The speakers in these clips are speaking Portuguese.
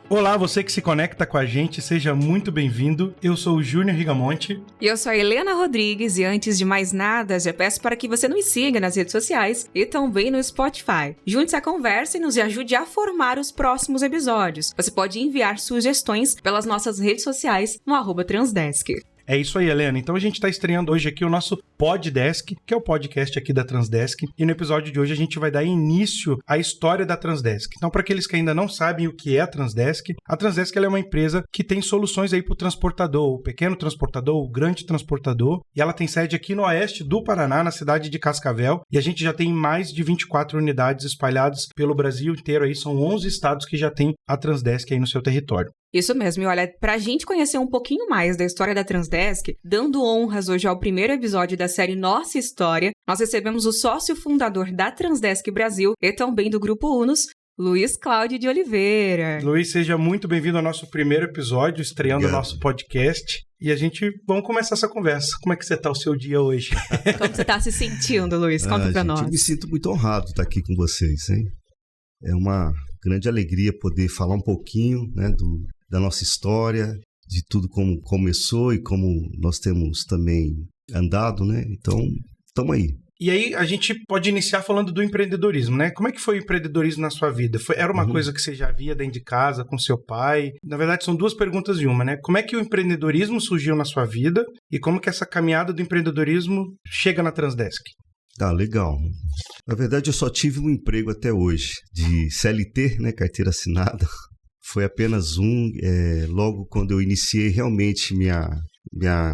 Olá, você que se conecta com a gente, seja muito bem-vindo. Eu sou o Júnior Rigamonte. E eu sou a Helena Rodrigues e antes de mais nada, já peço para que você nos siga nas redes sociais e também no Spotify. Junte-se à conversa e nos ajude a formar os próximos episódios. Você pode enviar sugestões pelas nossas redes sociais no @Transdesk. É isso aí, Helena. Então a gente está estreando hoje aqui o nosso Poddesk, que é o podcast aqui da Transdesk. E no episódio de hoje a gente vai dar início à história da Transdesk. Então, para aqueles que ainda não sabem o que é a Transdesk ela é uma empresa que tem soluções aí para o transportador, o pequeno transportador, o grande transportador. E ela tem sede aqui no oeste do Paraná, na cidade de Cascavel. E a gente já tem mais de 24 unidades espalhadas pelo Brasil inteiro. Aí são 11 estados que já tem a Transdesk aí no seu território. Isso mesmo, e olha, pra gente conhecer um pouquinho mais da história da Transdesk, dando honras hoje ao primeiro episódio da série Nossa História, nós recebemos o sócio fundador da Transdesk Brasil e também do Grupo Unos, Luiz Cláudio de Oliveira. Luiz, seja muito bem-vindo ao nosso primeiro episódio, estreando o nosso podcast. E vamos começar essa conversa. Como é que você tá o seu dia hoje? Como você tá se sentindo, Luiz? Conta pra nós. Eu me sinto muito honrado de estar aqui com vocês, hein? É uma grande alegria poder falar um pouquinho, né, da nossa história, de tudo como começou e como nós temos também andado, né? Então, estamos aí. E aí, a gente pode iniciar falando do empreendedorismo, né? Como é que foi o empreendedorismo na sua vida? Era uma coisa que você já via dentro de casa, com seu pai? Na verdade, são duas perguntas em uma, né? Como é que o empreendedorismo surgiu na sua vida e como que essa caminhada do empreendedorismo chega na Transdesk? Tá, legal. Na verdade, eu só tive um emprego até hoje, de CLT, né? Carteira assinada. Foi apenas um, logo quando eu iniciei realmente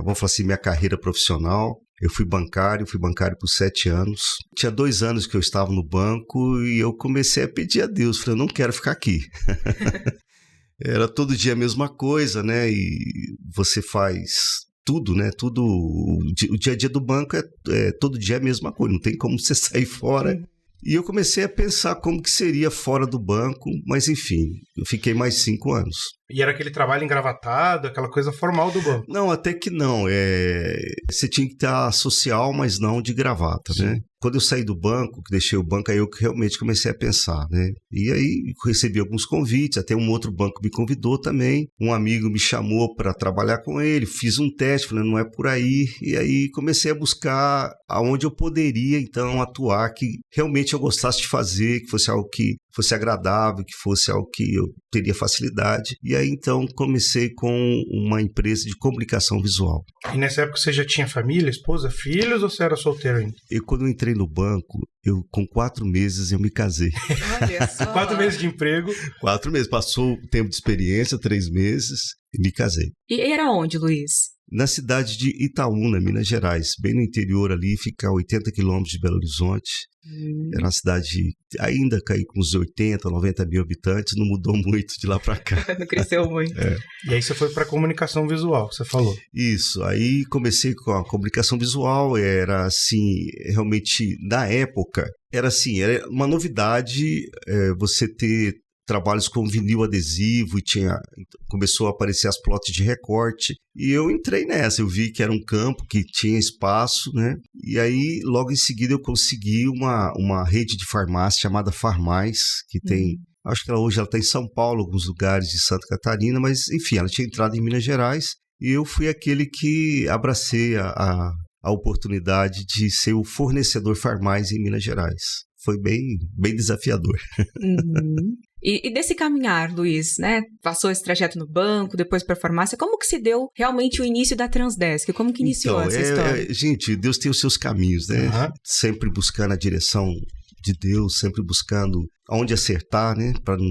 vamos falar assim, minha carreira profissional. Eu fui bancário por 7 anos. Tinha 2 anos que eu estava no banco e eu comecei a pedir a Deus. Falei, eu não quero ficar aqui. Era todo dia a mesma coisa, né? E você faz tudo, né? Tudo, o dia a dia do banco é todo dia a mesma coisa. Não tem como você sair fora. E eu comecei a pensar como que seria fora do banco, mas enfim, eu fiquei mais 5 anos. E era aquele trabalho engravatado, aquela coisa formal do banco? Não, até que não. Você tinha que estar social, mas não de gravata, né? Quando eu saí do banco, que deixei o banco, aí eu realmente comecei a pensar, né? E aí recebi alguns convites, até um outro banco me convidou também. Um amigo me chamou para trabalhar com ele, fiz um teste, falei, não é por aí. E aí comecei a buscar aonde eu poderia, então, atuar, que realmente eu gostasse de fazer, que fosse algo que fosse agradável, que fosse algo que eu teria facilidade. E aí, então, comecei com uma empresa de comunicação visual. E nessa época você já tinha família, esposa, filhos, ou você era solteiro ainda? Quando eu entrei no banco, com 4 meses eu me casei. Olha só. 4 meses de emprego. 4 meses. Passou o tempo de experiência, 3 meses, e me casei. E era onde, Luiz? Na cidade de Itaúna, Minas Gerais, bem no interior ali, fica a 80 quilômetros de Belo Horizonte. Era uma cidade, ainda caí com uns 80, 90 mil habitantes, não mudou muito de lá para cá. Não cresceu muito. E aí você foi para comunicação visual, você falou. Isso, aí comecei com a comunicação visual, era assim, realmente, na época, era uma novidade você ter trabalhos com vinil adesivo e começou a aparecer as plots de recorte e eu entrei nessa, eu vi que era um campo que tinha espaço, né? E aí logo em seguida eu consegui uma rede de farmácia chamada Farmais, que tem, acho que hoje ela está em São Paulo, alguns lugares de Santa Catarina, mas enfim, ela tinha entrado em Minas Gerais e eu fui aquele que abracei a oportunidade de ser o fornecedor Farmais em Minas Gerais. Foi bem desafiador. E desse caminhar, Luiz, né? Passou esse trajeto no banco, depois para a farmácia. Como que se deu realmente o início da Transdesk? Como que iniciou essa história? Gente, Deus tem os seus caminhos, né? Sempre buscando a direção de Deus, sempre buscando aonde acertar, né? Para não...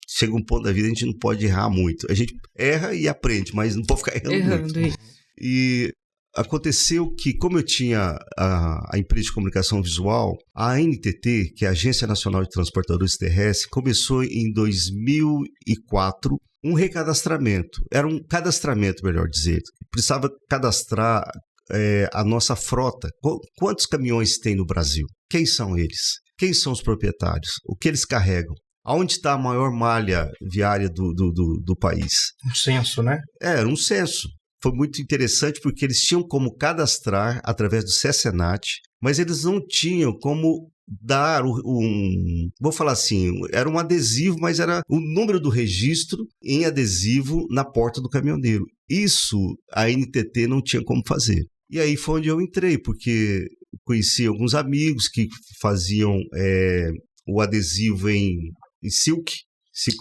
Chega um ponto da vida, a gente não pode errar muito. A gente erra e aprende, mas não pode ficar errando muito. Isso. E aconteceu que, como eu tinha a empresa de comunicação visual, a ANTT, que é a Agência Nacional de Transportadores Terrestres, começou em 2004 um recadastramento. Era um cadastramento, melhor dizer. Precisava cadastrar a nossa frota. Quantos caminhões tem no Brasil? Quem são eles? Quem são os proprietários? O que eles carregam? Aonde está a maior malha viária do país? Um censo, né? Era um censo. Foi muito interessante porque eles tinham como cadastrar através do SESENAT, mas eles não tinham como dar vou falar assim, era um adesivo, mas era o número do registro em adesivo na porta do caminhoneiro. Isso a NTT não tinha como fazer. E aí foi onde eu entrei, porque conheci alguns amigos que faziam o adesivo em silk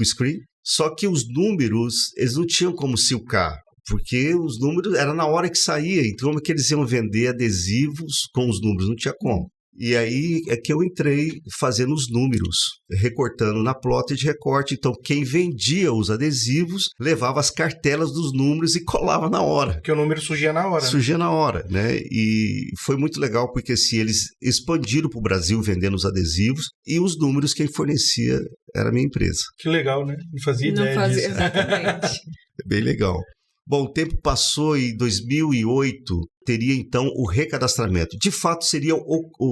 screen, só que os números, eles não tinham como silcar, porque os números era na hora que saía, então como é que eles iam vender adesivos com os números? Não tinha como. E aí é que eu entrei fazendo os números, recortando na plotter de recorte. Então, quem vendia os adesivos levava as cartelas dos números e colava na hora. Porque o número surgia na hora. Surgia na hora, né? E foi muito legal porque assim, eles expandiram para o Brasil vendendo os adesivos e os números quem fornecia era a minha empresa. Que legal, né? Não fazia ideia disso. Exatamente. É bem legal. Bom, o tempo passou e em 2008 teria então o recadastramento. De fato, seria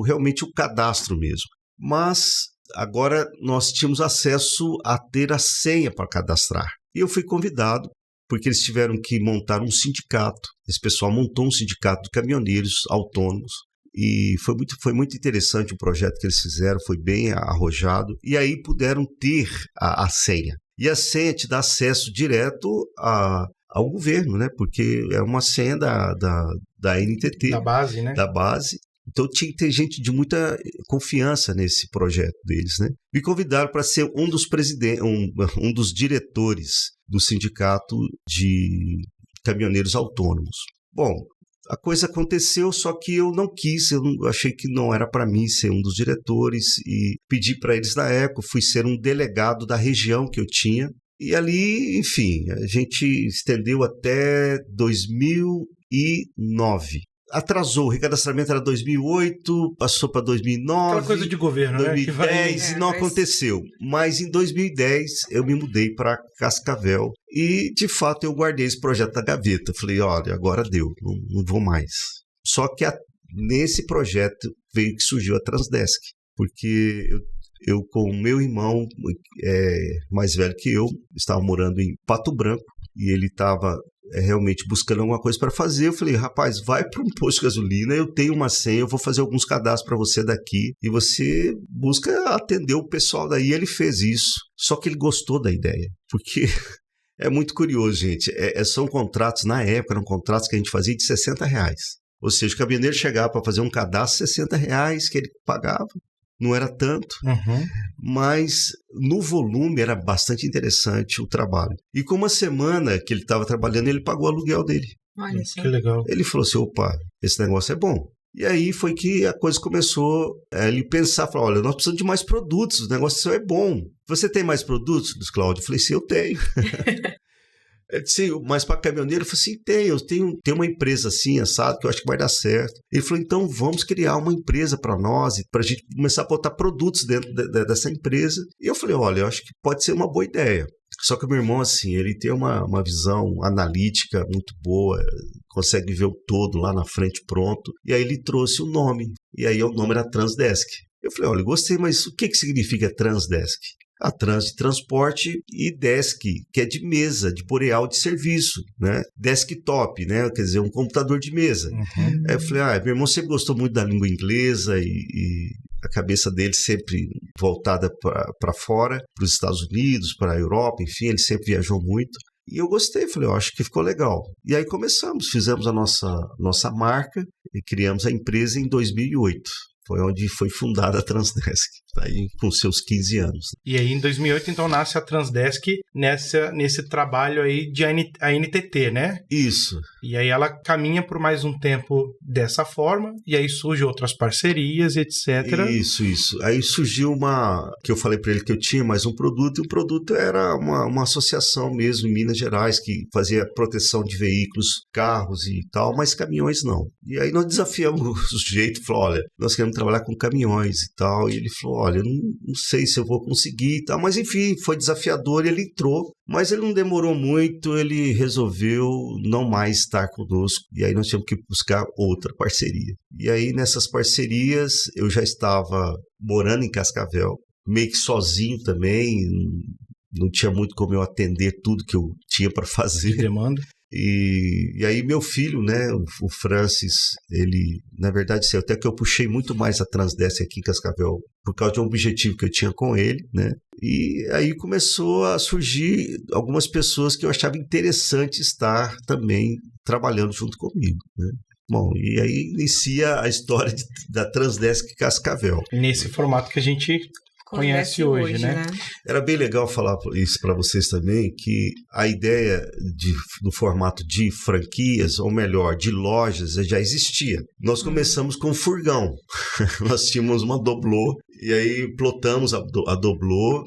realmente o cadastro mesmo. Mas agora nós tínhamos acesso a ter a senha para cadastrar. E eu fui convidado, porque eles tiveram que montar um sindicato. Esse pessoal montou um sindicato de caminhoneiros autônomos. E foi muito interessante o projeto que eles fizeram, foi bem arrojado. E aí puderam ter a senha. E a senha te dá acesso direto ao governo, né? Porque é uma senha da NTT. Da base, né? Da base. Então tinha que ter gente de muita confiança nesse projeto deles, né? Me convidaram para ser um dos diretores do sindicato de caminhoneiros autônomos. Bom, a coisa aconteceu, só que eu não quis, eu achei que não era para mim ser um dos diretores e pedi para eles na época, fui ser um delegado da região que eu tinha. E ali, enfim, a gente estendeu até 2009. Atrasou, o recadastramento era 2008, passou para 2009. Aquela coisa de governo, 2010, né? e não aconteceu. Mas em 2010 eu me mudei para Cascavel e, de fato, eu guardei esse projeto na gaveta. Falei, olha, agora deu, não vou mais. Só que nesse projeto veio que surgiu a Transdesk, porque eu com o meu irmão mais velho que eu, estava morando em Pato Branco e ele estava realmente buscando alguma coisa para fazer. Eu falei, rapaz, vai para um posto de gasolina, eu tenho uma senha, eu vou fazer alguns cadastros para você daqui e você busca atender o pessoal daí. Ele fez isso, só que ele gostou da ideia, porque é muito curioso, gente. São contratos, na época, eram contratos que a gente fazia de R$60. Ou seja, o caminhoneiro chegava para fazer um cadastro, R$60 que ele pagava. Não era tanto, mas no volume era bastante interessante o trabalho. E com uma semana que ele estava trabalhando, ele pagou o aluguel dele. Olha só. Que legal. Ele falou assim, opa, esse negócio é bom. E aí foi que a coisa começou a ele pensar, falar, olha, nós precisamos de mais produtos, o negócio é bom. Você tem mais produtos, Luiz Cláudio? Eu falei, sim, eu tenho. Ele disse, mas para caminhoneiro? Eu falei assim, eu tenho uma empresa assim, assado, que eu acho que vai dar certo. Ele falou, então vamos criar uma empresa para nós, para a gente começar a botar produtos dentro dessa empresa. E eu falei, olha, eu acho que pode ser uma boa ideia. Só que o meu irmão, assim, ele tem uma visão analítica muito boa, consegue ver o todo lá na frente pronto. E aí ele trouxe o nome, e aí o nome era Transdesk. Eu falei, olha, gostei, mas o que significa Transdesk? A trans de transporte e desk, que é de mesa, de boreal de serviço, né? Desktop, né? Quer dizer, um computador de mesa. Aí eu falei, meu irmão sempre gostou muito da língua inglesa e a cabeça dele sempre voltada para fora, para os Estados Unidos, para a Europa, enfim, ele sempre viajou muito. E eu gostei, falei, eu acho que ficou legal. E aí fizemos a nossa marca e criamos a empresa em 2008. Foi onde foi fundada a Transdesk, aí com seus 15 anos. E aí, em 2008, então, nasce a Transdesk nesse trabalho aí de a NTT, né? Isso. E aí ela caminha por mais um tempo dessa forma, e aí surgem outras parcerias, etc. Isso. Aí surgiu que eu falei para ele que eu tinha mais um produto, e o produto era uma associação mesmo em Minas Gerais, que fazia proteção de veículos, carros e tal, mas caminhões não. E aí nós desafiamos o sujeito, falou, olha, nós queremos trabalhar com caminhões e tal, e ele falou, olha, eu não sei se eu vou conseguir e tal, mas enfim, foi desafiador, ele entrou, mas ele não demorou muito, ele resolveu não mais estar conosco, e aí nós tivemos que buscar outra parceria. E aí nessas parcerias eu já estava morando em Cascavel, meio que sozinho também, não tinha muito como eu atender tudo que eu tinha para fazer. De demanda. E aí meu filho, né, o Francis, ele, na verdade, até que eu puxei muito mais a Transdesk aqui em Cascavel, por causa de um objetivo que eu tinha com ele, né? E aí começou a surgir algumas pessoas que eu achava interessante estar também trabalhando junto comigo, né? Bom, e aí inicia a história da Transdesk Cascavel. Nesse formato que a gente conhece hoje, né? Era bem legal falar isso para vocês também, que a ideia do formato de franquias, ou melhor, de lojas, já existia. Nós começamos com um furgão. Nós tínhamos uma doblô, e aí plotamos a doblô,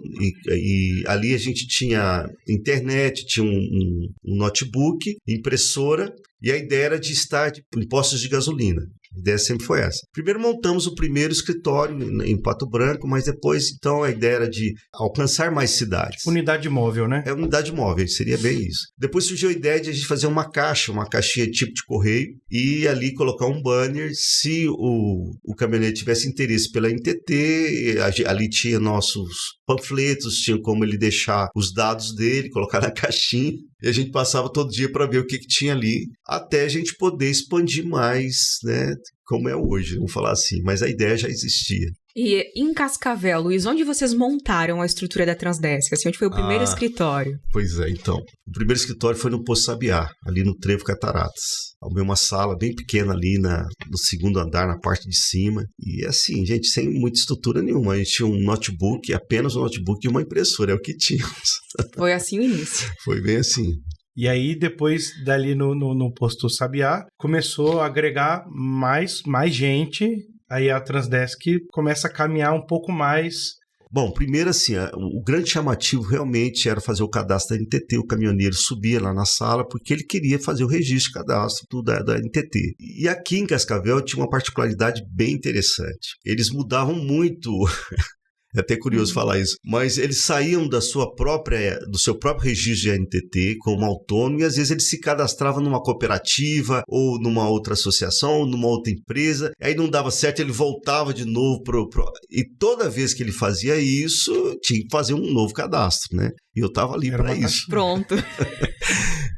e ali a gente tinha internet, tinha um notebook, impressora, e a ideia era de estar em postos de gasolina. A ideia sempre foi essa. Primeiro montamos o primeiro escritório em Pato Branco, mas depois, então, a ideia era de alcançar mais cidades. Unidade móvel, né? É unidade móvel, seria bem isso. Depois surgiu a ideia de a gente fazer uma caixinha tipo de correio, e ali colocar um banner. Se o caminhoneiro tivesse interesse pela NTT, ali tinha nossos panfletos, tinha como ele deixar os dados dele, colocar na caixinha, e a gente passava todo dia para ver o que tinha ali, até a gente poder expandir mais, né, como é hoje, vamos falar assim, mas a ideia já existia. E em Cascavel, Luiz, onde vocês montaram a estrutura da Transdesk? Assim, onde foi o primeiro escritório? Pois é, então. O primeiro escritório foi no Poço Sabiá, ali no Trevo Cataratas. Arrumei uma sala bem pequena ali no segundo andar, na parte de cima. E assim, gente, sem muita estrutura nenhuma. A gente tinha um notebook, apenas um notebook e uma impressora, é o que tínhamos. Foi assim o início. Foi bem assim. E aí, depois dali no Posto Sabiá, começou a agregar mais gente. Aí a Transdesk começa a caminhar um pouco mais. Bom, primeiro assim, o grande chamativo realmente era fazer o cadastro da NTT. O caminhoneiro subia lá na sala porque ele queria fazer o registro de cadastro da NTT. E aqui em Cascavel tinha uma particularidade bem interessante. Eles mudavam muito... É até curioso falar isso, mas eles saíam do seu próprio registro de NTT como autônomo, e às vezes eles se cadastravam numa cooperativa ou numa outra associação ou numa outra empresa, aí não dava certo, ele voltava de novo e toda vez que ele fazia isso, tinha que fazer um novo cadastro, né? E eu estava ali para isso. Pronto.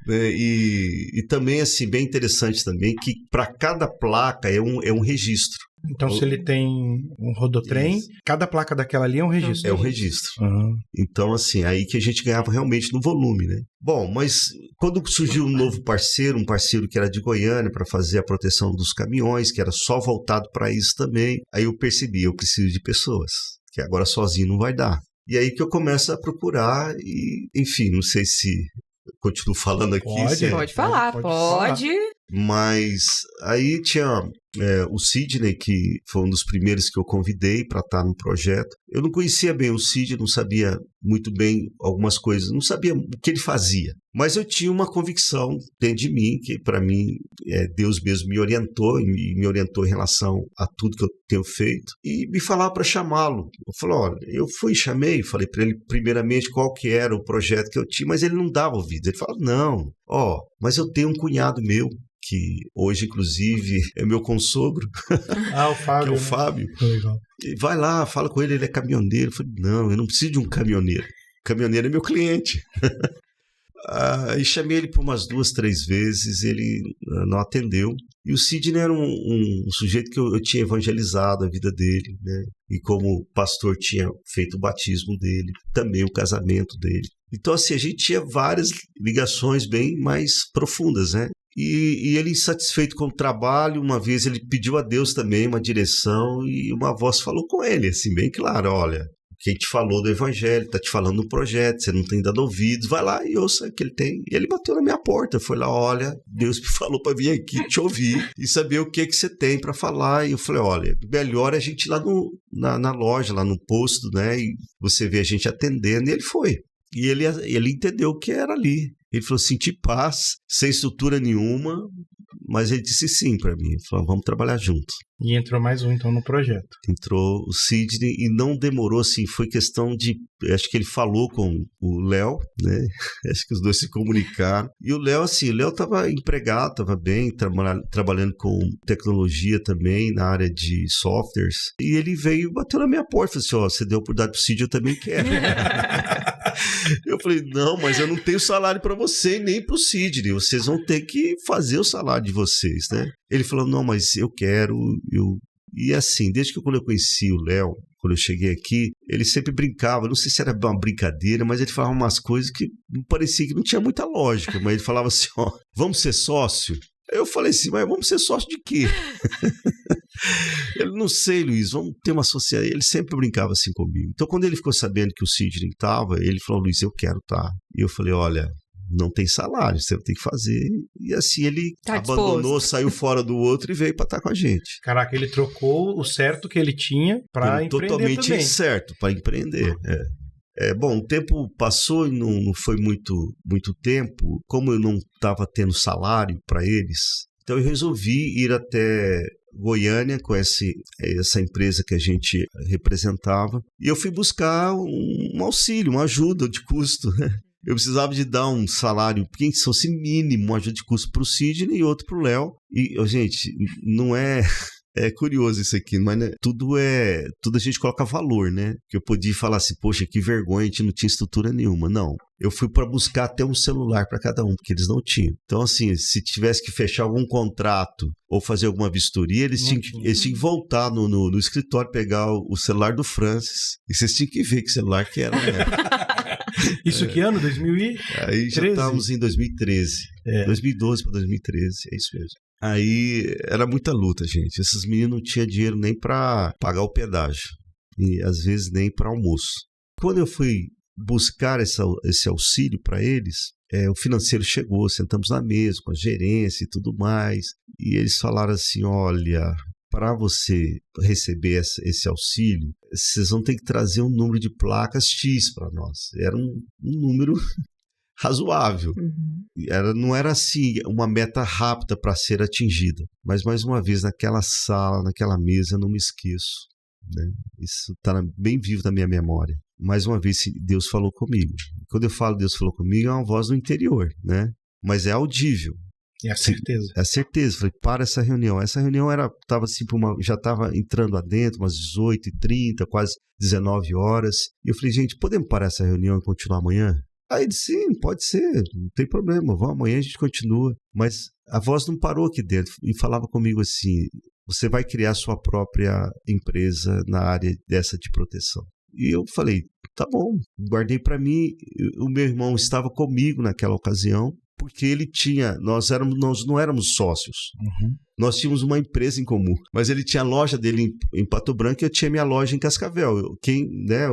E também, assim, bem interessante também, que para cada placa é um registro. Então, se ele tem um rodotrem, cada placa daquela ali é um registro. É um registro. Então, assim, aí que a gente ganhava realmente no volume, né? Bom, mas quando surgiu um novo parceiro, que era de Goiânia, para fazer a proteção dos caminhões, que era só voltado para isso também, aí eu percebi, eu preciso de pessoas, que agora sozinho não vai dar. E aí que eu começo a procurar e, enfim, não sei se eu continuo falando aqui. Pode falar. Mas aí tinha o Sidney, que foi um dos primeiros que eu convidei para estar no projeto. Eu não conhecia bem o Sidney, não sabia muito bem algumas coisas, não sabia o que ele fazia. Mas eu tinha uma convicção dentro de mim, que para mim Deus mesmo me orientou, e me orientou em relação a tudo que eu tenho feito, e me falava para chamá-lo. Eu falei, olha, eu chamei, falei para ele primeiramente qual que era o projeto que eu tinha, mas ele não dava ouvido. Ele falava, não, mas eu tenho um cunhado meu, que hoje, inclusive, é meu consogro. O Fábio. Que é o Fábio. Legal. Vai lá, fala com ele é caminhoneiro. Eu falei, não, eu não preciso de um caminhoneiro. O caminhoneiro é meu cliente. Aí chamei ele por umas 2, 3 vezes, ele não atendeu. E o Sidney era um sujeito que eu tinha evangelizado a vida dele, né? E como pastor tinha feito o batismo dele, também o casamento dele. Então, assim, a gente tinha várias ligações bem mais profundas, né? E ele, insatisfeito com o trabalho, uma vez ele pediu a Deus também uma direção, e uma voz falou com ele, assim, bem claro, olha, quem te falou do evangelho, tá te falando do projeto, você não tem dado ouvidos, vai lá e ouça o que ele tem. E ele bateu na minha porta, foi lá, olha, Deus me falou para vir aqui te ouvir e saber o que você tem para falar. E eu falei, olha, melhor a gente ir lá na loja, lá no posto, né, e você vê a gente atendendo, e ele foi. E ele entendeu o que era ali. Ele falou, senti paz, sem estrutura nenhuma, mas ele disse sim para mim. Ele falou, vamos trabalhar junto. E entrou mais um, então, no projeto. Entrou o Sidney e não demorou, assim, foi questão de... Acho que ele falou com o Léo, né? Acho que os dois se comunicaram. E o Léo, assim, estava empregado, estava bem, trabalhando com tecnologia também, na área de softwares. E ele veio, bateu na minha porta, falou assim, você deu oportunidade pro Sidney, eu também quero. Eu falei, não, mas eu não tenho salário para você nem para o Sidney. Vocês vão ter que fazer o salário de vocês, né? Ele falou, não, mas eu quero. E assim, desde que quando eu conheci o Léo, quando eu cheguei aqui, ele sempre brincava, não sei se era uma brincadeira, mas ele falava umas coisas que parecia que não tinha muita lógica. Mas ele falava assim, ó, vamos ser sócio? Eu falei assim, mas vamos ser sócio de quê? Ele, não sei, Luiz, vamos ter uma sociedade. Ele sempre brincava assim comigo. Então, quando ele ficou sabendo que o Sidney estava, ele falou, Luiz, eu quero estar. E eu falei, olha, não tem salário, você tem que fazer. E assim, ele abandonou, saiu fora do outro e veio para estar com a gente. Caraca, ele trocou o certo que ele tinha para empreender totalmente também. Certo, para empreender, bom, o tempo passou e não foi muito tempo. Como eu não estava tendo salário para eles, então eu resolvi ir até Goiânia com essa empresa que a gente representava. E eu fui buscar um auxílio, uma ajuda de custo, né? Eu precisava de dar um salário, quem fosse mínimo, uma ajuda de custo para o Sidney e outro para o Léo. E, gente, não é... É curioso isso aqui, mas né, tudo a gente coloca valor, né? Que eu podia falar assim, poxa, que vergonha, a gente não tinha estrutura nenhuma. Não, eu fui para buscar até um celular para cada um, porque eles não tinham. Então, assim, se tivesse que fechar algum contrato ou fazer alguma vistoria, eles tinham que voltar no escritório, pegar o celular do Francis. E vocês tinham que ver que celular que era, né? Isso que ano? 2013? Aí já estávamos em 2013. 2012 para 2013, é isso mesmo. Aí era muita luta, gente. Esses meninos não tinham dinheiro nem para pagar o pedágio e às vezes nem para almoço. Quando eu fui buscar esse auxílio para eles, o financeiro chegou, sentamos na mesa com a gerência e tudo mais, e eles falaram assim, olha, para você receber esse auxílio, vocês vão ter que trazer um número de placas X para nós. Era um número razoável. Não era assim uma meta rápida para ser atingida. Mas, mais uma vez, naquela sala, naquela mesa, eu não me esqueço, né? Isso está bem vivo na minha memória. Mais uma vez, Deus falou comigo. Quando eu falo Deus falou comigo, é uma voz do interior, né? Mas é audível. É a certeza. É a certeza. Falei, para essa reunião. Essa reunião estava assim, já estava entrando adentro, umas 18h30, quase 19 horas. E eu falei, gente, podemos parar essa reunião e continuar amanhã? Aí ele disse, sim, pode ser, não tem problema, vamos, amanhã a gente continua. Mas a voz não parou aqui dentro e falava comigo assim, você vai criar sua própria empresa na área dessa de proteção. E eu falei, tá bom, guardei para mim. O meu irmão estava comigo naquela ocasião, porque ele tinha, nós não éramos sócios. Nós tínhamos uma empresa em comum, mas ele tinha a loja dele em Pato Branco e eu tinha minha loja em Cascavel.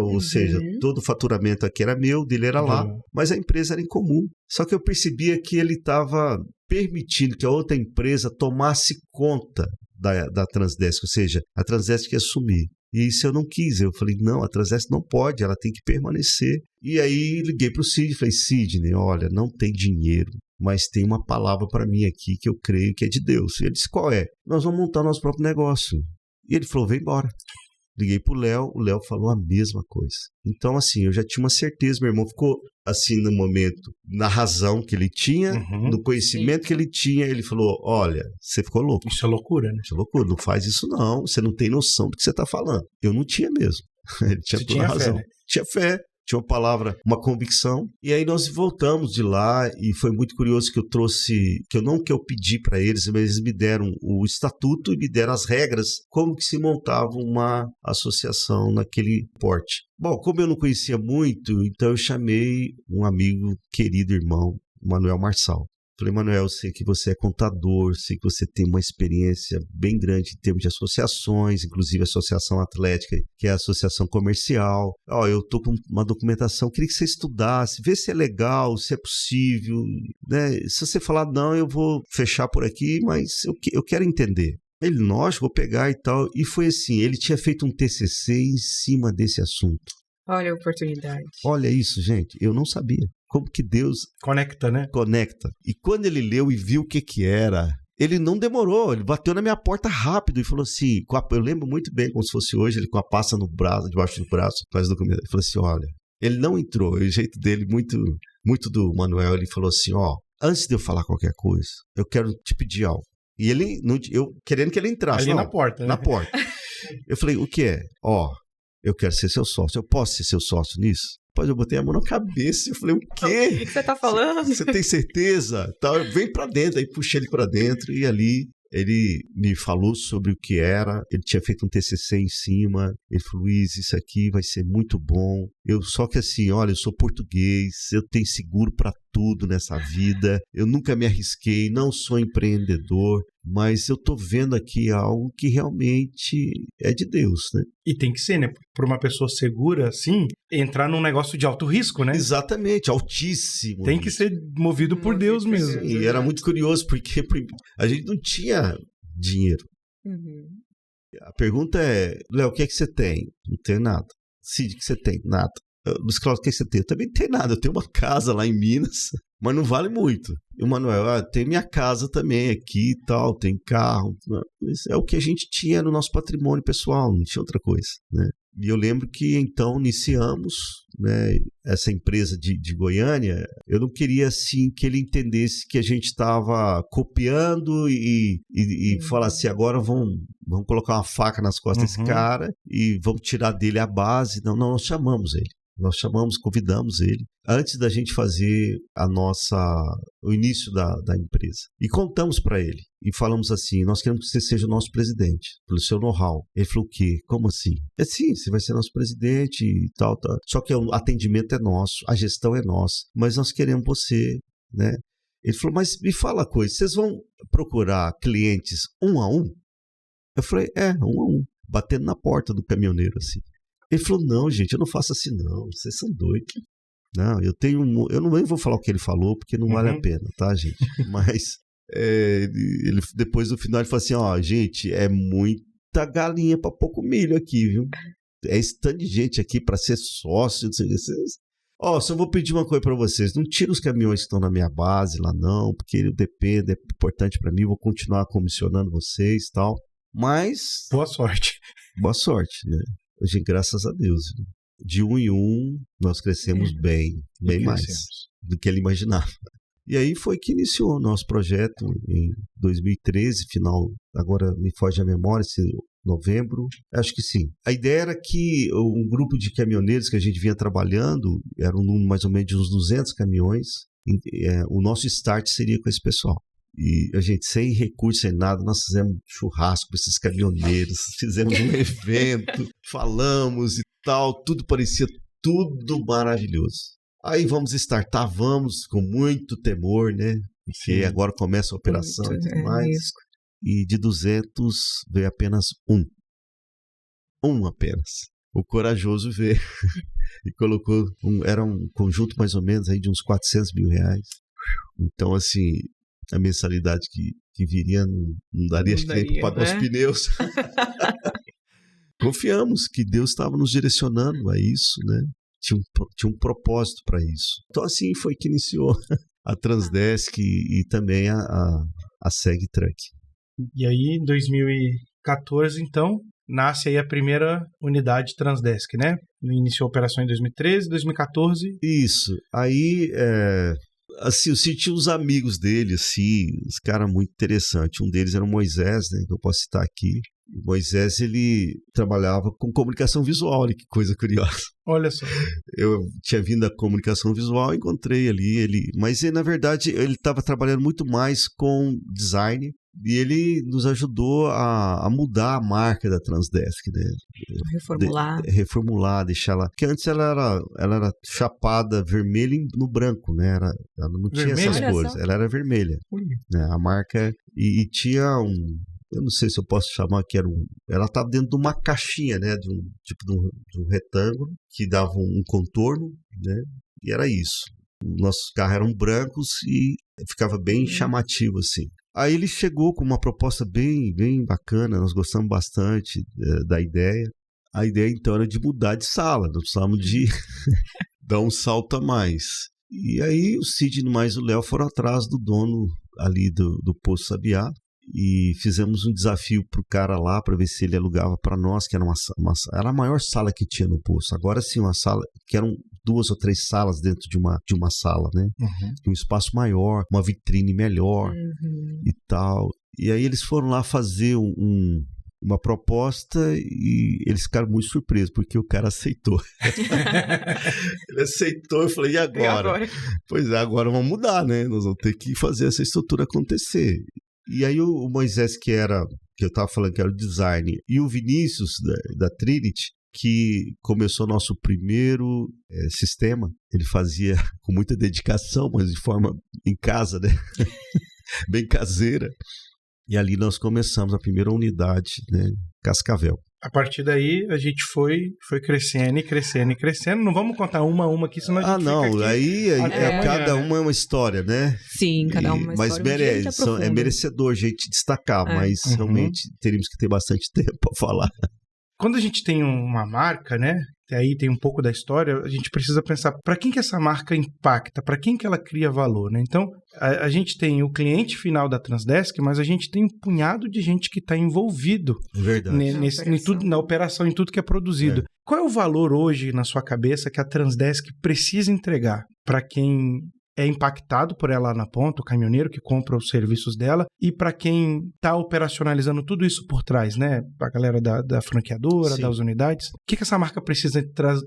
Ou seja, todo o faturamento aqui era meu, dele era lá, mas a empresa era em comum. Só que eu percebia que ele estava permitindo que a outra empresa tomasse conta da Transdesk, ou seja, a Transdesk ia assumir. E isso eu não quis. Eu falei, não, a Transdesk não pode, ela tem que permanecer. E aí liguei para o Sidney e falei, Sidney, olha, não tem dinheiro, mas tem uma palavra para mim aqui que eu creio que é de Deus. E ele disse, qual é? Nós vamos montar nosso próprio negócio. E ele falou, vem embora. Liguei pro Léo, o Léo falou a mesma coisa. Então, assim, eu já tinha uma certeza, meu irmão ficou assim no momento, na razão que ele tinha, no conhecimento que ele tinha, ele falou, olha, você ficou louco. Isso é loucura, né? Isso é loucura, não faz isso não, você não tem noção do que você está falando. Eu não tinha mesmo. Ele tinha toda a razão. Fé, né? Tinha fé. Tinha uma palavra, uma convicção. E aí nós voltamos de lá e foi muito curioso que eu trouxe, que eu pedi para eles, mas eles me deram o estatuto e me deram as regras, como que se montava uma associação naquele porte. Bom, como eu não conhecia muito, então eu chamei um amigo, querido irmão, Manuel Marçal. Falei, Manuel, eu sei que você é contador, sei que você tem uma experiência bem grande em termos de associações, inclusive a associação atlética, que é a associação comercial. Eu estou com uma documentação, queria que você estudasse, vê se é legal, se é possível, né? Se você falar não, eu vou fechar por aqui, mas eu quero entender. Ele, lógico, vou pegar e tal. E foi assim, ele tinha feito um TCC em cima desse assunto. Olha a oportunidade. Olha isso, gente, eu não sabia. Como que Deus... Conecta, né? Conecta. E quando ele leu e viu o que era, ele não demorou, ele bateu na minha porta rápido e falou assim, eu lembro muito bem como se fosse hoje, ele com a pasta no braço, debaixo do braço, faz documento. Ele falou assim, olha, ele não entrou, o jeito dele muito, muito do Manuel, ele falou assim, antes de eu falar qualquer coisa, eu quero te pedir algo. E ele, eu querendo que ele entrasse. Ali na porta, né? Na porta. Eu falei, o que é? Eu quero ser seu sócio, eu posso ser seu sócio nisso? Rapaz, eu botei a mão na cabeça. Eu falei, o quê? O que você tá falando? Você tem certeza? Tá, vem pra dentro. Aí puxei ele pra dentro e ali ele me falou sobre o que era. Ele tinha feito um TCC em cima. Ele falou, Luiz, isso aqui vai ser muito bom. Só que assim, olha, eu sou português, eu tenho seguro pra tudo nessa vida. Eu nunca me arrisquei, não sou empreendedor, mas eu tô vendo aqui algo que realmente é de Deus, né? E tem que ser, né? Para uma pessoa segura, assim, entrar num negócio de alto risco, né? Exatamente, altíssimo. Tem que ser movido por Deus mesmo. E era muito curioso, porque a gente não tinha dinheiro. Uhum. A pergunta é, Léo, o que é que você tem? Não tenho nada. Cid, o que você tem? Nada. Luiz Cláudio, o que você tem? Eu também não tenho nada. Eu tenho uma casa lá em Minas, mas não vale muito. E o Manuel, tem minha casa também aqui e tal, tem carro. Isso é o que a gente tinha no nosso patrimônio pessoal, não tinha outra coisa, né? E eu lembro que então iniciamos, né, essa empresa de Goiânia. Eu não queria assim que ele entendesse que a gente estava copiando e falar assim, agora vamos colocar uma faca nas costas desse cara e vamos tirar dele a base. Não, nós chamamos ele. Nós convidamos ele antes da gente fazer o início da empresa. E contamos para ele. E falamos assim, nós queremos que você seja o nosso presidente, pelo seu know-how. Ele falou, o quê? Como assim? Sim, você vai ser nosso presidente e tal, tal. Só que o atendimento é nosso, a gestão é nossa, mas nós queremos você, né? Ele falou, mas me fala uma coisa, vocês vão procurar clientes um a um? Eu falei, um a um, batendo na porta do caminhoneiro, assim. Ele falou, não, gente, eu não faço assim, não, vocês são doidos. Não, eu não vou falar o que ele falou, porque não vale a pena, tá, gente? Mas, ele, depois do final, ele falou assim, ó, gente, é muita galinha pra pouco milho aqui, viu? É esse tanto de gente aqui pra ser sócio, não sei o que. Ó, só vou pedir uma coisa pra vocês, não tira os caminhões que estão na minha base lá, não, porque eu dependo, é importante pra mim, vou continuar comissionando vocês e tal, mas... Boa sorte. Boa sorte, né? Hoje, graças a Deus, de um em um, nós crescemos bem mais do que ele imaginava. E aí foi que iniciou o nosso projeto em 2013, final, agora me foge a memória, se novembro, acho que sim. A ideia era que um grupo de caminhoneiros que a gente vinha trabalhando, era um número mais ou menos de uns 200 caminhões, o nosso start seria com esse pessoal. E a gente, sem recurso, sem nada, nós fizemos churrasco com esses caminhoneiros, fizemos um evento, falamos e tal, tudo parecia tudo maravilhoso. Aí vamos com muito temor, né? Porque agora começa a operação e tudo mais. E de 200 veio apenas um. Um apenas. O corajoso veio e colocou, era um conjunto mais ou menos aí de uns 400 mil reais. Então, assim... a mensalidade que viria não daria nem para pagar os pneus. Confiamos que Deus estava nos direcionando a isso, né? Tinha um propósito para isso. Então assim foi que iniciou a Transdesk e também a SegTruck. E aí em 2014 então nasce aí a primeira unidade Transdesk, né? Iniciou a operação em 2013, 2014. Isso. Aí assim, eu senti uns amigos dele, assim, uns caras muito interessantes. Um deles era o Moisés, né, que eu posso citar aqui. O Moisés, ele trabalhava com comunicação visual, olha que coisa curiosa. Olha só. Eu tinha vindo da comunicação visual, encontrei ali ele, mas na verdade ele estava trabalhando muito mais com design. E ele nos ajudou a mudar a marca da Transdesk, né? Reformular, deixar ela... Porque antes ela era chapada vermelha no branco, né? Ela não tinha essas cores, ela era vermelha. Né? A marca... E tinha eu não sei se eu posso chamar que ela estava dentro de uma caixinha, né? De um retângulo que dava um contorno, né? E era isso. Nossos carros eram brancos e ficava bem chamativo, assim. Aí ele chegou com uma proposta bem, bem bacana, nós gostamos bastante da ideia. A ideia, então, era de mudar de sala, nós precisávamos de dar um salto a mais. E aí o Cid mais o Léo foram atrás do dono ali do Posto Sabiá e fizemos um desafio para o cara lá para ver se ele alugava para nós, que era era a maior sala que tinha no posto. Agora sim, uma sala que eram 2 ou 3 salas dentro de uma sala, né? Um espaço maior, uma vitrine melhor e tal. E aí eles foram lá fazer um uma proposta e eles ficaram muito surpresos, porque o cara aceitou. Ele aceitou, eu falei, e agora? Pois é, agora vamos mudar, né? Nós vamos ter que fazer essa estrutura acontecer. E aí o Moisés, que eu estava falando que era o design, e o Vinícius da Trinity, que começou nosso primeiro sistema, ele fazia com muita dedicação, mas de forma em casa, né? Bem caseira. E ali nós começamos a primeira unidade, né? Cascavel. A partir daí, a gente foi crescendo e crescendo e crescendo. Não vamos contar uma a uma aqui, senão a gente fica aqui aí cada uma é uma história, né? Sim, cada uma é uma história. Mas é merecedor a gente destacar, mas realmente teríamos que ter bastante tempo para falar. Quando a gente tem uma marca, né? Aí tem um pouco da história, a gente precisa pensar para quem que essa marca impacta, para quem que ela cria valor, né? Então, a gente tem o cliente final da Transdesk, mas a gente tem um punhado de gente que está envolvido na operação, em tudo que é produzido. Qual é o valor hoje, na sua cabeça, que a Transdesk precisa entregar para quem é impactado por ela lá na ponta, o caminhoneiro que compra os serviços dela, e para quem está operacionalizando tudo isso por trás, né? A galera da franqueadora, das unidades. O que essa marca precisa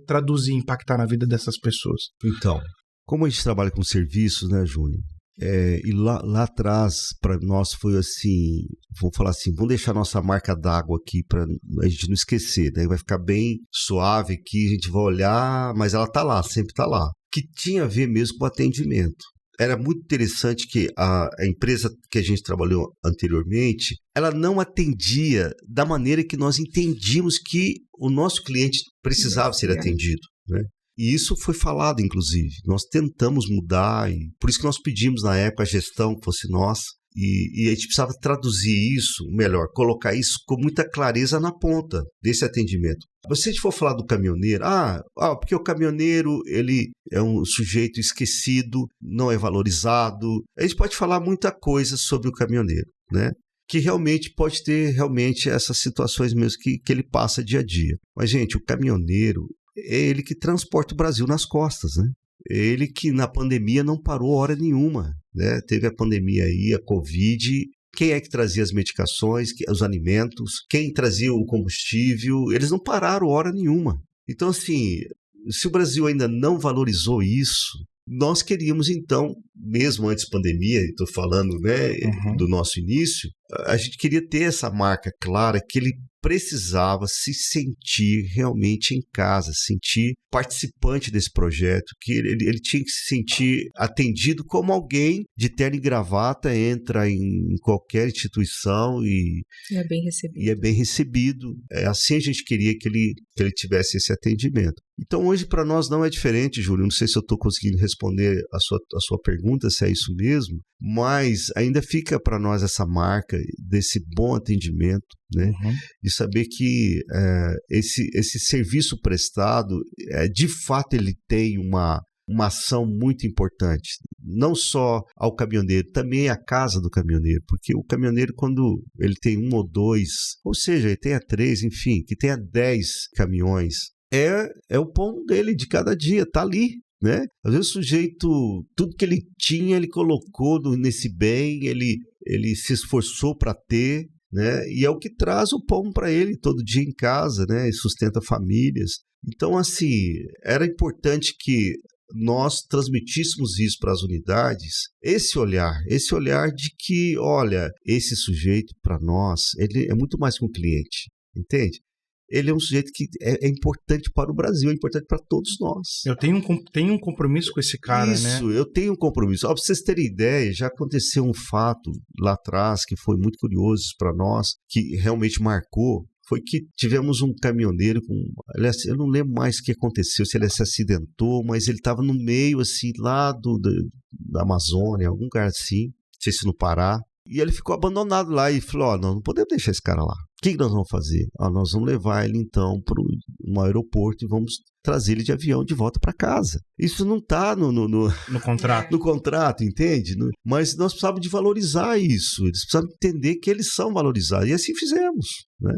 traduzir, impactar na vida dessas pessoas? Então, como a gente trabalha com serviços, né, Júnior? E lá atrás, para nós foi assim, vamos falar assim, vamos deixar nossa marca d'água aqui para a gente não esquecer, né? Vai ficar bem suave aqui, a gente vai olhar, mas ela tá lá, sempre tá lá. Que tinha a ver mesmo com atendimento. Era muito interessante que a empresa que a gente trabalhou anteriormente, ela não atendia da maneira que nós entendíamos que o nosso cliente precisava ser atendido, né? E isso foi falado, inclusive. Nós tentamos mudar, e por isso que nós pedimos na época a gestão que fosse nossa, e a gente precisava traduzir isso, melhor, colocar isso com muita clareza na ponta desse atendimento. Se a gente for falar do caminhoneiro, porque o caminhoneiro ele é um sujeito esquecido, não é valorizado. A gente pode falar muita coisa sobre o caminhoneiro, né? Que realmente pode ter essas situações mesmo que ele passa dia a dia. Mas, gente, o caminhoneiro é ele que transporta o Brasil nas costas, né? É ele que na pandemia não parou hora nenhuma, né? Teve a pandemia aí, a Covid. Quem é que trazia as medicações, os alimentos? Quem trazia o combustível? Eles não pararam hora nenhuma. Então, assim, se o Brasil ainda não valorizou isso, nós queríamos, então, mesmo antes da pandemia, estou falando, né, do nosso início, a gente queria ter essa marca clara que ele precisava se sentir realmente em casa, se sentir participante desse projeto, que ele tinha que se sentir atendido como alguém de terno e gravata entra em qualquer instituição e é bem recebido. É assim a gente queria que ele tivesse esse atendimento. Então hoje para nós não é diferente, Júlio, não sei se eu estou conseguindo responder a sua pergunta, se é isso mesmo, mas ainda fica para nós essa marca desse bom atendimento, né? De saber que esse serviço prestado, de fato ele tem uma ação muito importante, não só ao caminhoneiro, também à casa do caminhoneiro, porque o caminhoneiro quando ele tem 1 ou 2, ou seja, ele tenha 3, enfim, que tenha 10 caminhões, é o pão dele de cada dia, tá ali, né? Às vezes o sujeito, tudo que ele tinha, ele colocou nesse bem, ele se esforçou para ter, né? E é o que traz o pão para ele todo dia em casa, né? E sustenta famílias. Então, assim, era importante que nós transmitíssemos isso para as unidades, esse olhar de que, olha, esse sujeito para nós, ele é muito mais que um cliente, entende? Ele é um sujeito que é importante para o Brasil, é importante para todos nós. Eu tenho um compromisso com esse cara, isso, né? Isso, eu tenho um compromisso. Para vocês terem ideia, já aconteceu um fato lá atrás que foi muito curioso para nós, que realmente marcou. Foi que tivemos um caminhoneiro eu não lembro mais o que aconteceu, se ele se acidentou, mas ele estava no meio, assim, lá da Amazônia, algum lugar assim, não sei se no Pará, e ele ficou abandonado lá e falou, nós não podemos deixar esse cara lá. O que nós vamos fazer? Nós vamos levar ele, então, para um aeroporto e vamos trazer ele de avião de volta para casa. Isso não está no contrato. No contrato, entende? Mas nós precisávamos de valorizar isso. Eles precisavam entender que eles são valorizados. E assim fizemos, né?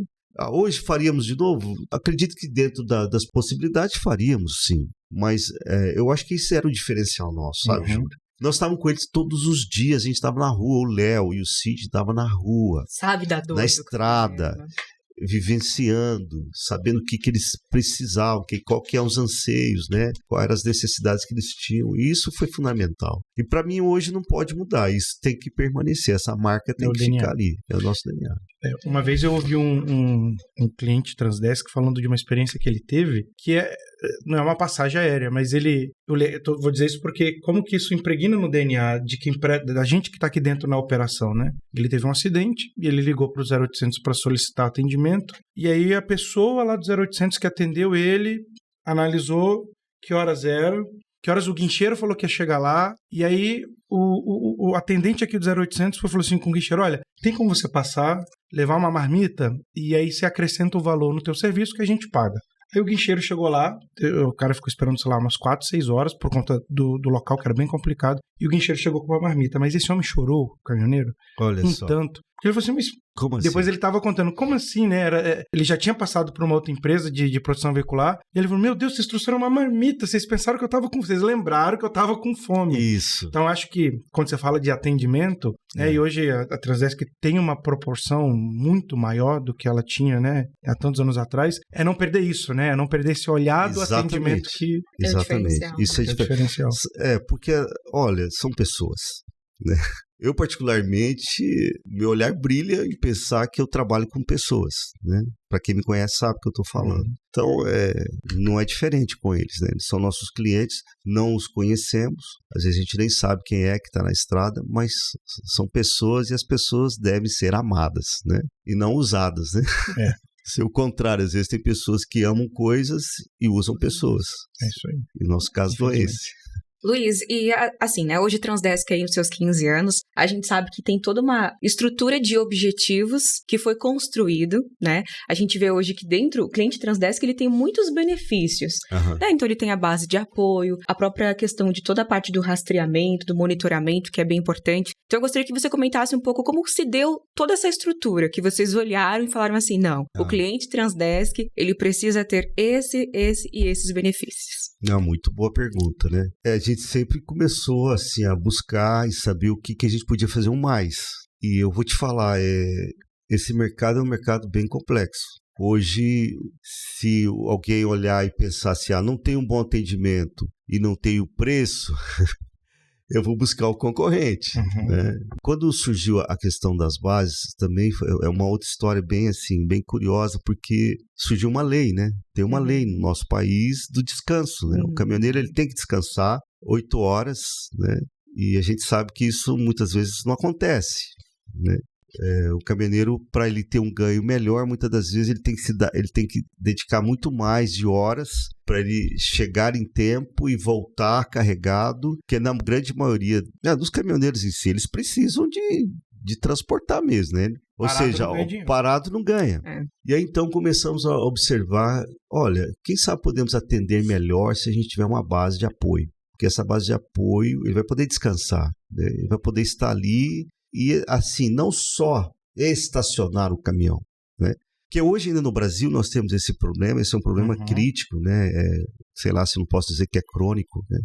Hoje faríamos de novo? Acredito que dentro das possibilidades faríamos, sim. Mas eu acho que isso era o diferencial nosso, sabe, Júlio? Nós estávamos com eles todos os dias, a gente estava na rua, o Léo e o Cid estavam na rua. Sabe da dor. Na estrada. vivenciando, sabendo o que eles precisavam, qual que eram os anseios, né? Quais eram as necessidades que eles tinham. E isso foi fundamental. E para mim hoje não pode mudar, isso tem que permanecer, essa marca tem que ficar ali, é o nosso DNA. Uma vez eu ouvi um cliente Transdesk falando de uma experiência que ele teve, que não é uma passagem aérea, mas vou dizer isso porque como que isso impregna no DNA da gente que está aqui dentro na operação, né? Ele teve um acidente e ele ligou para o 0800 para solicitar atendimento, e aí a pessoa lá do 0800 que atendeu ele analisou que horas eram, que horas o guincheiro falou que ia chegar lá, e aí o atendente aqui do 0800 falou assim com o guincheiro, olha, tem como você passar, levar uma marmita, e aí você acrescenta o valor no teu serviço que a gente paga. Aí o guincheiro chegou lá, o cara ficou esperando, sei lá, umas 4, 6 horas, por conta do local, que era bem complicado, e o guincheiro chegou com uma marmita. Mas esse homem chorou, o caminhoneiro, tanto. Ele falou assim, mas como assim? Depois ele estava contando, como assim, né? Ele já tinha passado por uma outra empresa de produção veicular, e ele falou, meu Deus, vocês trouxeram uma marmita, vocês pensaram que eu estava com... Vocês lembraram que eu estava com fome. Isso. Então, acho que quando você fala de atendimento, né, e hoje a Transdesk tem uma proporção muito maior do que ela tinha, né, há tantos anos atrás, é não perder isso, né? É não perder esse olhar do atendimento que... Exatamente. Isso é diferencial. Porque, olha, são pessoas, né? Eu, particularmente, meu olhar brilha em pensar que eu trabalho com pessoas, né? Para quem me conhece sabe o que eu estou falando. Então, não é diferente com eles, né? Eles são nossos clientes, não os conhecemos, às vezes a gente nem sabe quem é que está na estrada, mas são pessoas e as pessoas devem ser amadas, né? E não usadas, né? Se o contrário, às vezes tem pessoas que amam coisas e usam pessoas. É isso aí. E o nosso caso não é esse. Luiz, e assim, né, hoje Transdesk aí nos seus 15 anos, a gente sabe que tem toda uma estrutura de objetivos que foi construído, né? A gente vê hoje que dentro, o cliente Transdesk, ele tem muitos benefícios, né? Então ele tem a base de apoio, a própria questão de toda a parte do rastreamento, do monitoramento, que é bem importante. Então eu gostaria que você comentasse um pouco como se deu toda essa estrutura, que vocês olharam e falaram assim, não, o cliente Transdesk, ele precisa ter esse e esses benefícios. Não, muito boa pergunta, né? A gente sempre começou assim a buscar e saber o que a gente podia fazer mais. E eu vou te falar, esse mercado é um mercado bem complexo. Hoje, se alguém olhar e pensar assim, não tem um bom atendimento e não tem o preço, eu vou buscar o concorrente. Né? Quando surgiu a questão das bases, também é uma outra história bem assim, bem curiosa, porque surgiu uma lei, né? Tem uma lei no nosso país do descanso, né? O caminhoneiro ele tem que descansar 8 horas, né? E a gente sabe que isso muitas vezes não acontece, né? O caminhoneiro, para ele ter um ganho melhor, muitas das vezes ele tem que dedicar muito mais de horas para ele chegar em tempo e voltar carregado, que na grande maioria dos caminhoneiros em si, eles precisam de transportar mesmo, né? Ou seja, o parado não ganha. E aí então começamos a observar, olha, quem sabe podemos atender melhor se a gente tiver uma base de apoio. Porque essa base de apoio, ele vai poder descansar, né? Ele vai poder estar ali e, assim, não só estacionar o caminhão, né? Porque hoje ainda no Brasil nós temos esse problema, esse é um problema crítico, né? Sei lá se não posso dizer que é crônico, né?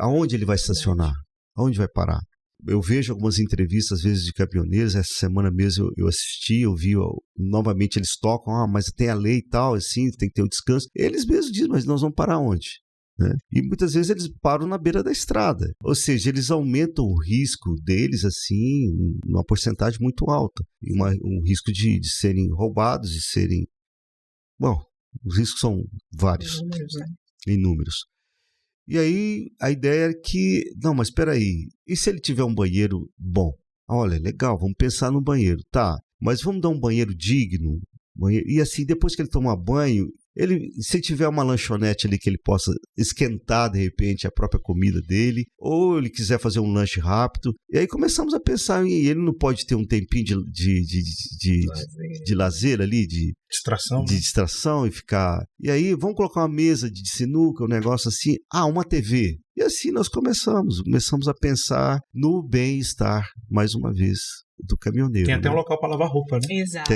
Aonde ele vai estacionar? Aonde vai parar? Eu vejo algumas entrevistas, às vezes, de caminhoneiros, essa semana mesmo eu assisti, eu vi, novamente eles tocam, mas tem a lei e tal, assim, tem que ter o descanso. Eles mesmos dizem, mas nós vamos parar onde? Né? E muitas vezes eles param na beira da estrada, ou seja, eles aumentam o risco deles assim, uma porcentagem muito alta, e um risco de serem roubados, de serem... Bom, os riscos são vários, inúmeros. E aí a ideia é que, não, mas espera aí, e se ele tiver um banheiro bom? Olha, legal, vamos pensar no banheiro, tá, mas vamos dar um banheiro digno, e assim, depois que ele tomar banho, se tiver uma lanchonete ali que ele possa esquentar de repente a própria comida dele, ou ele quiser fazer um lanche rápido, e aí começamos a pensar em ele não pode ter um tempinho de lazer ali, de distração e ficar. E aí vamos colocar uma mesa de sinuca, um negócio assim, uma TV. E assim nós começamos a pensar no bem-estar, mais uma vez, do caminhoneiro. Tem até um local para lavar roupa, né? Exato.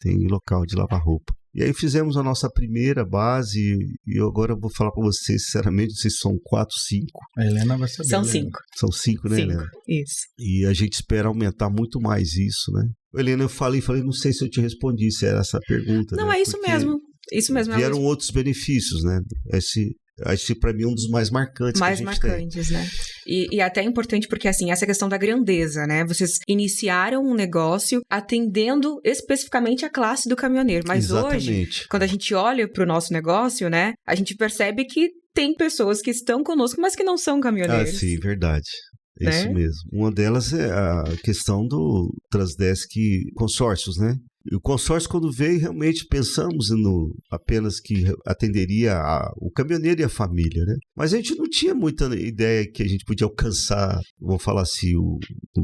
Tem local de lavar roupa. E aí fizemos a nossa primeira base, e eu agora vou falar para vocês, sinceramente, não sei se são 4, 5. A Helena vai saber. São 5. São 5, né, Helena? Isso. E a gente espera aumentar muito mais isso, né? Helena, eu falei, não sei se eu te respondi, se era essa a pergunta. Não, né? é isso mesmo. Isso mesmo. Vieram outros benefícios, né? Esse para mim é um dos mais marcantes que a gente marcantes, tem. Né? E até é importante porque, assim, essa questão da grandeza, né? Vocês iniciaram um negócio atendendo especificamente a classe do caminhoneiro. Mas Exatamente. Hoje, quando a gente olha para o nosso negócio, né? A gente percebe que tem pessoas que estão conosco, mas que não são caminhoneiros. Sim, verdade. É né? Isso mesmo. Uma delas é a questão do Transdesk Consórcios, né? E o consórcio, quando veio, realmente pensamos apenas que atenderia o caminhoneiro e a família, né? Mas a gente não tinha muita ideia que a gente podia alcançar, vamos falar assim, o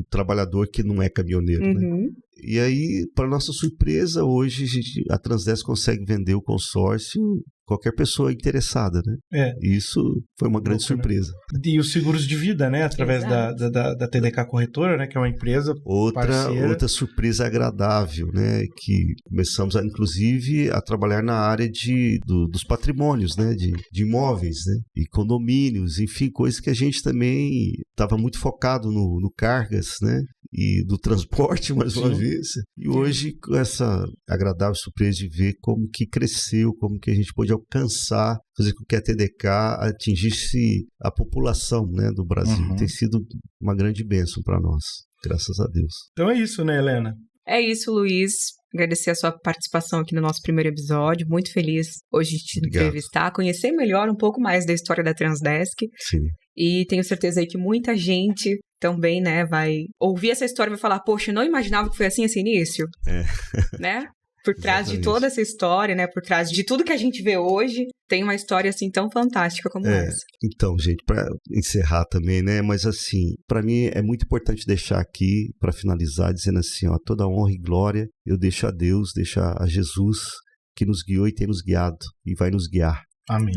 trabalhador que não é caminhoneiro, né? E aí, para nossa surpresa, hoje a Transdesk consegue vender o consórcio qualquer pessoa interessada, né? Isso foi uma grande surpresa. E os seguros de vida, né? Através da TDK Corretora, né? Que é uma empresa parceira. Outra surpresa agradável, né? Que começamos, inclusive, a trabalhar na área dos patrimônios, né? De imóveis, né? E condomínios, enfim, coisas que a gente também estava muito focado no cargas, né? E do transporte, mais uma vez. E hoje, com essa agradável surpresa de ver como que cresceu, como que a gente pôde alcançar, fazer com que a TDK atingisse a população, né, do Brasil. Tem sido uma grande bênção para nós, graças a Deus. Então é isso, né, Helena? É isso, Luiz. Agradecer a sua participação aqui no nosso primeiro episódio. Muito feliz hoje de te entrevistar, conhecer melhor um pouco mais da história da Transdesk. Sim. E tenho certeza aí que muita gente também, né, vai ouvir essa história e vai falar, poxa, eu não imaginava que foi assim esse início. Né? Por trás de toda essa história, né, por trás de tudo que a gente vê hoje, tem uma história assim tão fantástica como essa. Então, gente, para encerrar também, né, mas assim, para mim é muito importante deixar aqui, para finalizar, dizendo assim, ó, toda honra e glória eu deixo a Deus, deixo a Jesus, que nos guiou e tem nos guiado e vai nos guiar. Amém.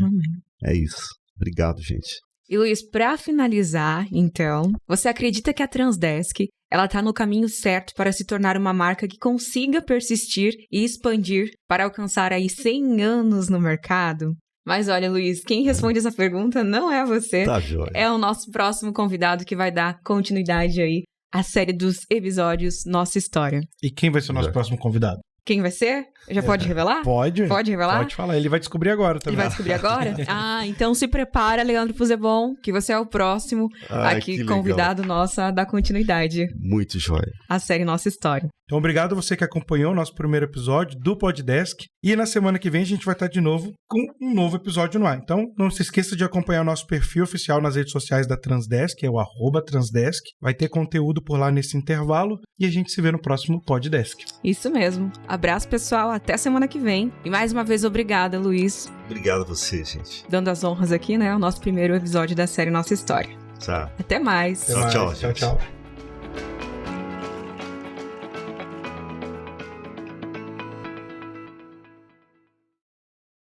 É isso. Obrigado, gente. E Luiz, para finalizar, então, você acredita que a Transdesk ela está no caminho certo para se tornar uma marca que consiga persistir e expandir para alcançar aí 100 anos no mercado? Mas olha, Luiz, quem responde essa pergunta não é você. Tá joia. É o nosso próximo convidado que vai dar continuidade aí à série dos episódios Nossa História. E quem vai ser o nosso próximo convidado? Quem vai ser? Já pode revelar? Pode. Pode revelar? Pode falar. Ele vai descobrir agora também. Ele vai descobrir agora? Então se prepara, Leandro Puzebon, que você é o próximo aqui convidado nosso a dar continuidade. Muito joia. A série Nossa História. Então, obrigado a você que acompanhou o nosso primeiro episódio do Poddesk. E na semana que vem a gente vai estar de novo com um novo episódio no ar. Então, não se esqueça de acompanhar o nosso perfil oficial nas redes sociais da Transdesk, que é o @Transdesk. Vai ter conteúdo por lá nesse intervalo e a gente se vê no próximo Poddesk. Isso mesmo. Abraço, pessoal. Até semana que vem. E mais uma vez, obrigada, Luiz. Obrigado a você, gente. Dando as honras aqui, né? O nosso primeiro episódio da série Nossa História. Tchau. Até mais. Tchau, gente. Tchau.